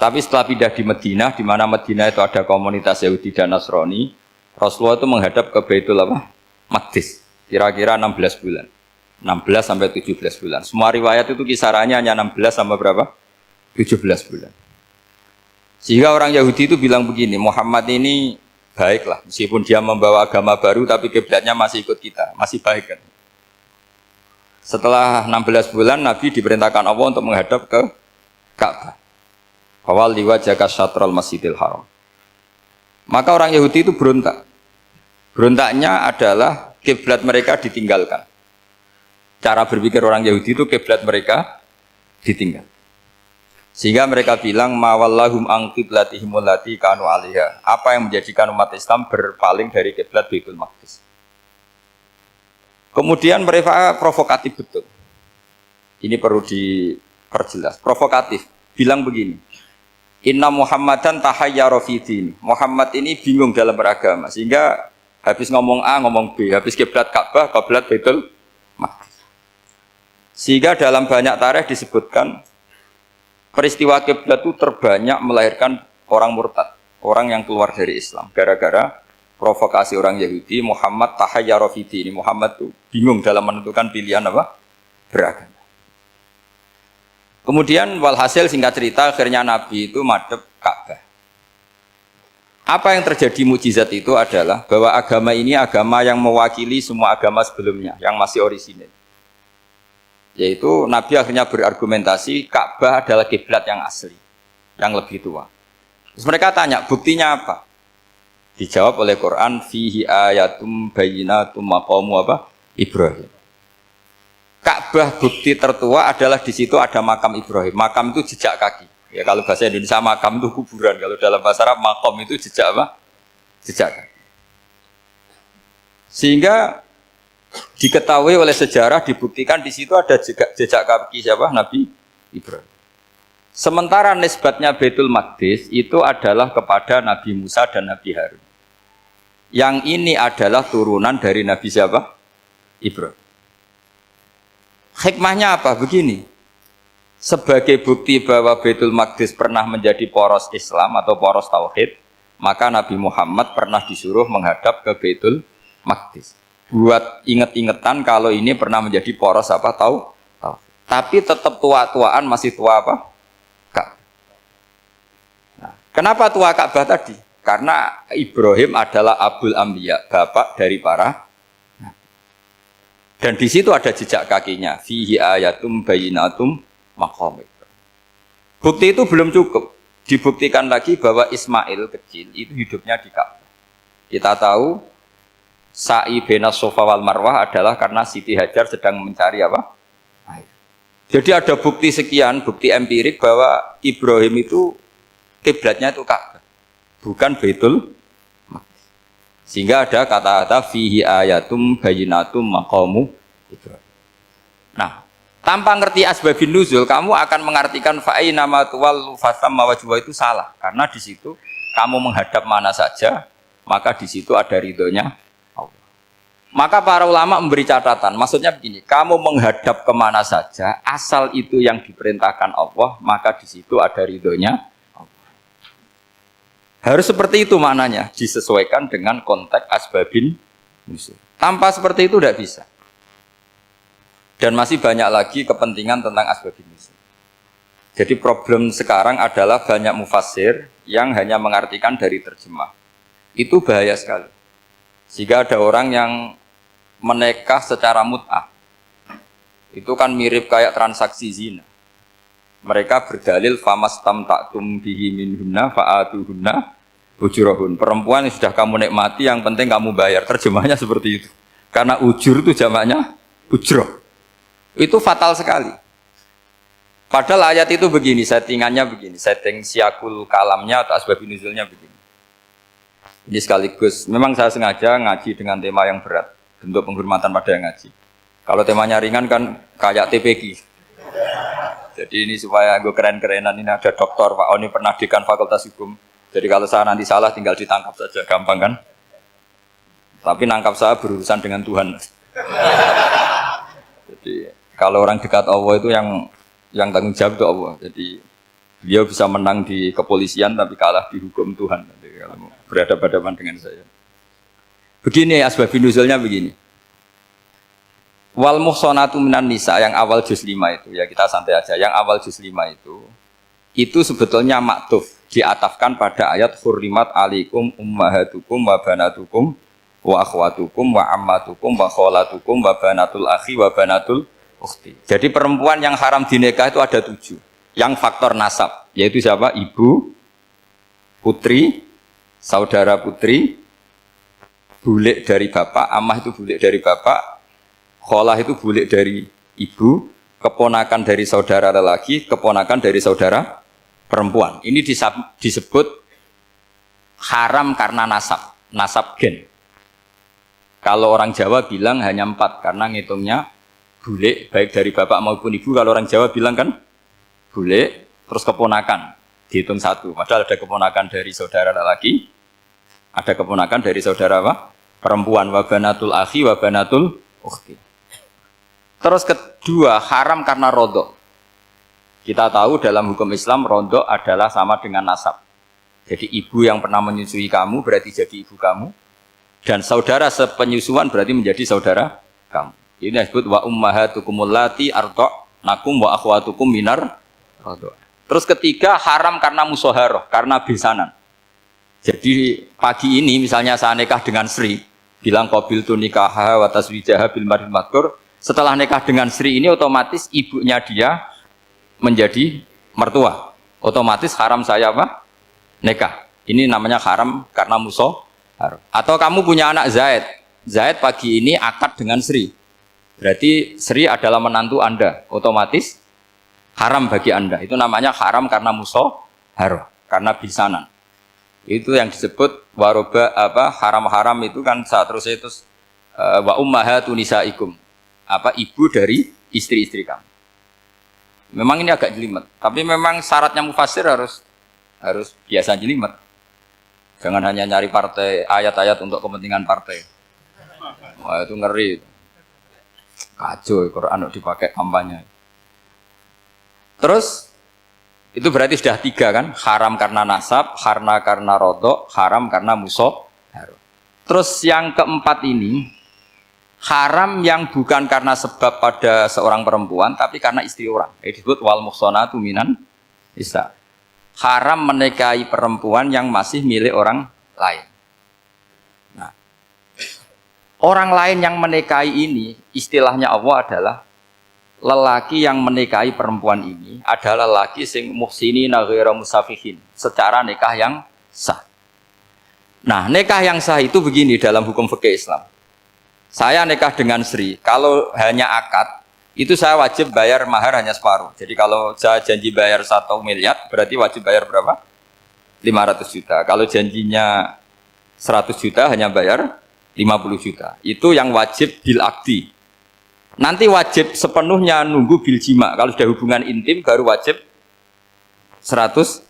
Tapi setelah pindah di Madinah, di mana Madinah itu ada komunitas Yahudi dan Nasrani, Rasulullah itu menghadap ke Baitul Maqdis, kira-kira 16 bulan. 16 sampai 17 bulan. Semua riwayat itu kisarannya hanya 16 sampai berapa? 17 bulan. Sehingga orang Yahudi itu bilang begini, Muhammad ini baiklah, meskipun dia membawa agama baru, tapi kiblatnya masih ikut kita, masih baik kan. Setelah 16 bulan, Nabi diperintahkan Allah untuk menghadap ke Ka'bah. Awal liwajaka syatrul masjidil haram. Maka orang Yahudi itu berontak. Berontaknya adalah kiblat mereka ditinggalkan. Cara berpikir orang Yahudi itu kiblat mereka ditinggal. Sehingga mereka bilang mawallahum an qiblatihim allati kanu 'alaiha. Apa yang menjadikan umat Islam berpaling dari kiblat Baitul Maqdis. Kemudian mereka provokatif betul. Ini perlu diperjelas. Provokatif. Bilang begini. Inna Muhammadan tahayyara fi din. Muhammad ini bingung dalam beragama. Sehingga habis ngomong A ngomong B, habis kiblat Ka'bah, kiblat Baitul Maqdis. Sehingga dalam banyak tarikh disebutkan peristiwa kiblat itu terbanyak melahirkan orang murtad, orang yang keluar dari Islam gara-gara provokasi orang Yahudi. Muhammad tahayyara fi din. Muhammad itu bingung dalam menentukan pilihan apa? Beragama. Kemudian walhasil singkat cerita akhirnya Nabi itu madhep Ka'bah. Apa yang terjadi mukjizat itu adalah bahwa agama ini agama yang mewakili semua agama sebelumnya yang masih orisinil. Yaitu Nabi akhirnya berargumentasi Ka'bah adalah kiblat yang asli, yang lebih tua. Terus mereka tanya, buktinya apa? Dijawab oleh Quran, fihi ayatum bayyinatum maqamu apa? Ibrahim. Ka'bah bukti tertua adalah di situ ada makam Ibrahim. Makam itu jejak kaki. Ya kalau bahasa Indonesia makam itu kuburan. Kalau dalam bahasa Arab makom itu jejak apa? Jejak kaki. Sehingga diketahui oleh sejarah dibuktikan di situ ada jejak kaki siapa? Nabi Ibrahim. Sementara nisbatnya Baitul Maqdis itu adalah kepada Nabi Musa dan Nabi Harun. Yang ini adalah turunan dari Nabi siapa? Ibrahim. Hikmahnya apa? Begini, sebagai bukti bahwa Baitul Maqdis pernah menjadi poros Islam atau poros Tauhid, maka Nabi Muhammad pernah disuruh menghadap ke Baitul Maqdis. Buat inget-ingetan kalau ini pernah menjadi poros apa? Tauhid. Tapi tetap tua-tuaan masih tua apa? Ka'bah. Nah, kenapa tua Ka'bah tadi? Karena Ibrahim adalah Abul Anbiya, bapak dari para. Dan di situ ada jejak kakinya. Fihi ayatum bayyinatum maqam Ibrahim. Bukti itu belum cukup. Dibuktikan lagi bahwa Ismail kecil itu hidupnya di Ka'bah. Kita tahu sa'i bainas Shafa wal Marwah adalah karena Siti Hajar sedang mencari apa? Air. Jadi ada bukti sekian, bukti empirik bahwa Ibrahim itu kiblatnya itu Ka'bah, bukan Baitul. Sehingga ada kata-kata fihi ayatum bayyinatum maqamu Ibrahim. Nah, tanpa ngerti asbabun nuzul, kamu akan mengartikan fa'ina ma tuwallu fasamma wajhu itu salah. Karena di situ kamu menghadap mana saja, maka di situ ada ridhonya Allah. Maka para ulama memberi catatan, maksudnya begini, kamu menghadap kemana saja, asal itu yang diperintahkan Allah, maka di situ ada ridhonya. Harus seperti itu maknanya, disesuaikan dengan konteks asbabin nuzul. Tanpa seperti itu tidak bisa. Dan masih banyak lagi kepentingan tentang asbabin nuzul. Jadi problem sekarang adalah banyak mufassir yang hanya mengartikan dari terjemah. Itu bahaya sekali. Jika ada orang yang menikah secara mut'ah, itu kan mirip kayak transaksi zina. Mereka berdalil famastamta'tum bihi minhunna fa'atuhunna ujurahun. Perempuan yang sudah kamu nikmati yang penting kamu bayar. Terjemahnya seperti itu. Karena ujur itu jamaknya ujroh. Itu fatal sekali. Padahal ayat itu begini, settingannya begini, setting siakul kalamnya atau asbabun nuzulnya begini. Ini sekaligus, memang saya sengaja ngaji dengan tema yang berat, bentuk penghormatan pada yang ngaji. Kalau temanya ringan kan kayak TPG. Jadi ini supaya gue keren-kerenan, ini ada doktor Pak Oni pernah dekan Fakultas Hukum. Jadi kalau saya nanti salah tinggal ditangkap saja, gampang kan? Tapi nangkap saya berurusan dengan Tuhan. Jadi kalau orang dekat Allah itu yang tanggung jawab itu Allah. Jadi Beliau bisa menang di kepolisian tapi kalah di hukum Tuhan. Kalau berhadapan-hadapan dengan saya. Begini asbabun nuzulnya begini. Wal muhsanatu minan nisa yang awal juz 5 itu ya kita santai aja. Yang awal juz 5 itu sebetulnya maktuf diatafkan pada ayat hurrimat alaikum ummahatukum wa banatukum wa akhwatukum wa ammatukum wa kholatukum wa banatul akhi wa banatul ukhti. Jadi perempuan yang haram dinikah itu ada 7. Yang faktor nasab yaitu siapa? Ibu, putri, saudara putri, bulik dari bapak, amah itu bulik dari bapak, kholah itu bulik dari ibu, keponakan dari saudara lelaki, keponakan dari saudara perempuan. Ini disebut haram karena nasab, nasab gen. Kalau orang Jawa bilang hanya 4 karena ngitungnya bulik baik dari bapak maupun ibu. Kalau orang Jawa bilang kan bulik terus keponakan dihitung 1. Padahal ada keponakan dari saudara lelaki, ada keponakan dari saudara apa? Perempuan. Wa banatul akhi wa banatul ukhti. Terus kedua, haram karena rodok. Kita tahu dalam hukum Islam rodok adalah sama dengan nasab. Jadi ibu yang pernah menyusui kamu berarti jadi ibu kamu. Dan saudara sepenyusuan berarti menjadi saudara kamu. Ini disebut wa ummahatukumul lati arda'nakum wa akhwatukum minar rodok. Terus ketiga, haram karena musoharoh, karena besanan. Jadi pagi ini misalnya saya nikah dengan Sri, bilang qabil tu nikaha wa taswijaha bil maril madkur. Setelah nikah dengan Sri ini otomatis ibunya dia menjadi mertua. Otomatis haram saya apa? Nikah. Ini namanya haram karena musoharoh. Atau kamu punya anak Zaid. Zaid pagi ini akad dengan Sri. Berarti Sri adalah menantu Anda. Otomatis haram bagi Anda. Itu namanya haram karena musoharoh, karena bisanan. Itu yang disebut waroba apa haram-haram itu kan seterusnya itu wa ummahatu nisaikum. Apa ibu dari istri-istri kamu. Memang ini agak jelimet, tapi memang syaratnya mufassir harus biasa jelimet. Jangan hanya nyari partai ayat-ayat untuk kepentingan partai. Wah, itu ngeri. Kacau Quran dipakai kampanye. Terus itu berarti sudah 3 kan? Haram karena nasab, karena rodok, haram karena musoharoh. Terus yang keempat ini, haram yang bukan karena sebab pada seorang perempuan, tapi karena istri orang. Ini disebut wal muhsanatu minan nisa. Haram menikahi perempuan yang masih milik orang lain. Nah, orang lain yang menikahi ini, istilahnya Allah adalah lelaki yang menikahi perempuan ini adalah lelaki sing muhsinina ghairu musafihin, secara nikah yang sah. Nah, nikah yang sah itu begini dalam hukum fikih Islam. Saya nikah dengan Sri, kalau hanya akad, itu saya wajib bayar mahar hanya separuh. Jadi kalau saya janji bayar 1 miliar, berarti wajib bayar berapa? 500 juta. Kalau janjinya 100 juta, hanya bayar 50 juta. Itu yang wajib bil akdi. Nanti wajib sepenuhnya nunggu bil jima. Kalau sudah hubungan intim baru wajib 100%.